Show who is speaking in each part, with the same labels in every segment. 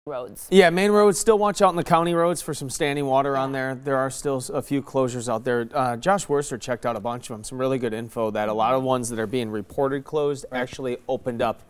Speaker 1: roads.
Speaker 2: Yeah, main roads, still watch out in the county roads for some standing water on there. There are still a few closures out there. Josh Worster checked out a bunch of them. Some really good info that a lot of ones that are being reported closed actually opened up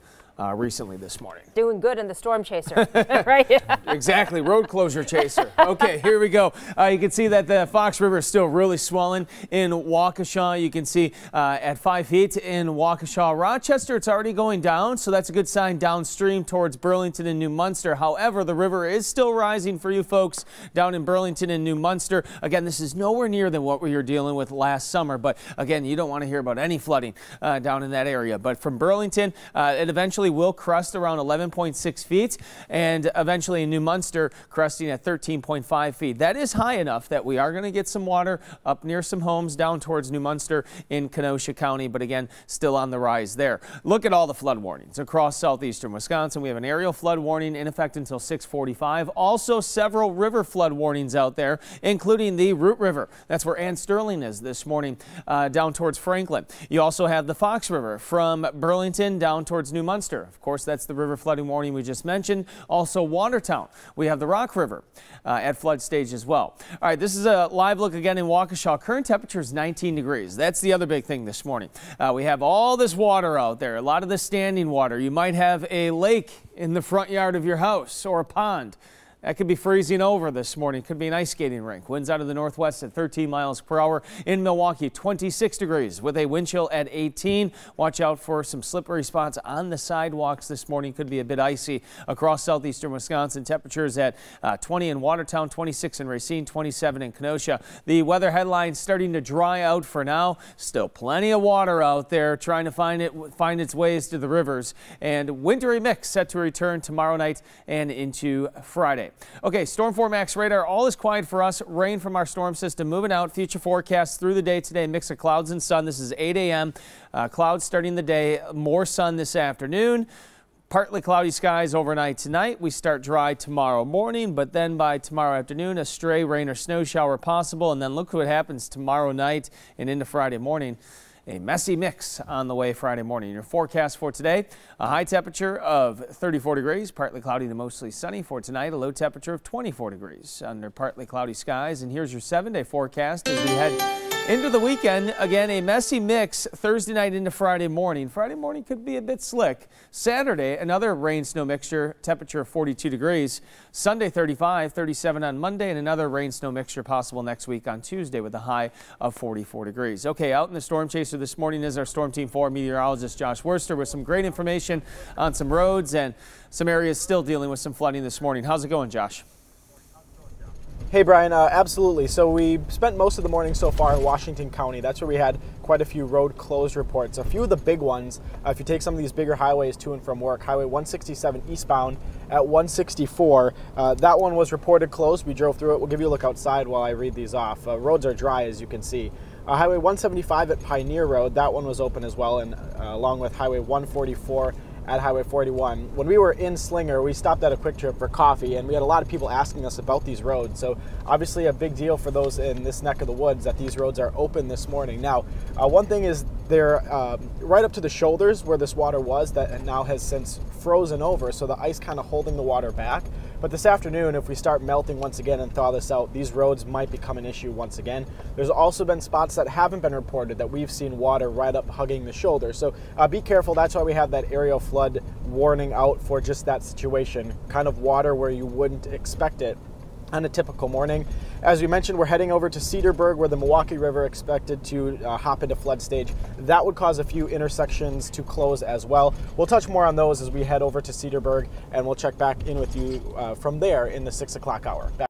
Speaker 2: recently this morning.
Speaker 1: Doing good in the storm chaser, right?
Speaker 2: Exactly, road closure chaser. Okay, here we go. You can see that the Fox River is still really swelling in Waukesha. You can see at 5 feet in Waukesha. Rochester, it's already going down, so that's a good sign downstream towards Burlington and New Munster. However, the river is still rising for you folks down in Burlington and New Munster. Again, this is nowhere near than what we were dealing with last summer, but again, you don't want to hear about any flooding down in that area. But from Burlington, it eventually will crest around 11.6 feet, and eventually in New Munster cresting at 13.5 feet. That is high enough that we are going to get some water up near some homes down towards New Munster in Kenosha County, but again, still on the rise there. Look at all the flood warnings across southeastern Wisconsin. We have an aerial flood warning in effect until 6:45. Also, several river flood warnings out there, including the Root River. That's where Ann Sterling is this morning down towards Franklin. You also have the Fox River from Burlington down towards New Munster. Of course, that's the river flooding warning we just mentioned. Also, Watertown. We have the Rock River at flood stage as well. All right, this is a live look again in Waukesha. Current temperature is 19 degrees. That's the other big thing this morning. We have all this water out there, a lot of the standing water. You might have a lake in the front yard of your house or a pond. That could be freezing over this morning. Could be an ice skating rink. Winds out of the northwest at 13 miles per hour. In Milwaukee, 26 degrees with a wind chill at 18. Watch out for some slippery spots on the sidewalks this morning. Could be a bit icy across southeastern Wisconsin. Temperatures at 20 in Watertown, 26 in Racine, 27 in Kenosha. The weather headlines starting to dry out for now. Still plenty of water out there trying to find its ways to the rivers. And wintry mix set to return tomorrow night and into Friday. Okay, Storm 4 Max radar, all is quiet for us. Rain from our storm system moving out. Future forecasts through the day today, mix of clouds and sun. This is 8 a.m. Clouds starting the day, more sun this afternoon. Partly cloudy skies overnight tonight. We start dry tomorrow morning, but then by tomorrow afternoon, a stray rain or snow shower possible. And then look what happens tomorrow night and into Friday morning. A messy mix on the way Friday morning. Your forecast for today, a high temperature of 34 degrees, partly cloudy to mostly sunny. For tonight, a low temperature of 24 degrees under partly cloudy skies. And here's your 7-day forecast as we head into the weekend. Again, a messy mix Thursday night into Friday morning. Friday morning could be a bit slick. Saturday, another rain snow mixture, temperature of 42 degrees. Sunday, 35, 37 on Monday, and another rain snow mixture possible next week on Tuesday with a high of 44 degrees. Okay, out in the storm chaser this morning is our Storm Team 4 meteorologist Josh Worster with some great information on some roads and some areas still dealing with some flooding this morning. How's it going, Josh?
Speaker 3: Hey Brian, absolutely. So we spent most of the morning so far in Washington County. That's where we had quite a few road closed reports. A few of the big ones, if you take some of these bigger highways to and from work, Highway 167 eastbound at 164, that one was reported closed. We drove through it. We'll give you a look outside while I read these off. Roads are dry, as you can see. Highway 175 at Pioneer Road, that one was open as well, and along with Highway 144 at Highway 41. When we were in Slinger, we stopped at a Quick Trip for coffee, and we had a lot of people asking us about these roads. So obviously a big deal for those in this neck of the woods that these roads are open this morning. Now, one thing is they're right up to the shoulders where this water was that now has since frozen over, so the ice kind of holding the water back. But this afternoon, if we start melting once again and thaw this out, these roads might become an issue once again. There's also been spots that haven't been reported that we've seen water right up hugging the shoulder. So be careful. That's why we have that aerial flood warning out for just that situation. Kind of water where you wouldn't expect it on a typical morning. As we mentioned, we're heading over to Cedarburg where the Milwaukee River expected to hop into flood stage. That would cause a few intersections to close as well. We'll touch more on those as we head over to Cedarburg, and we'll check back in with you from there in the 6 o'clock hour.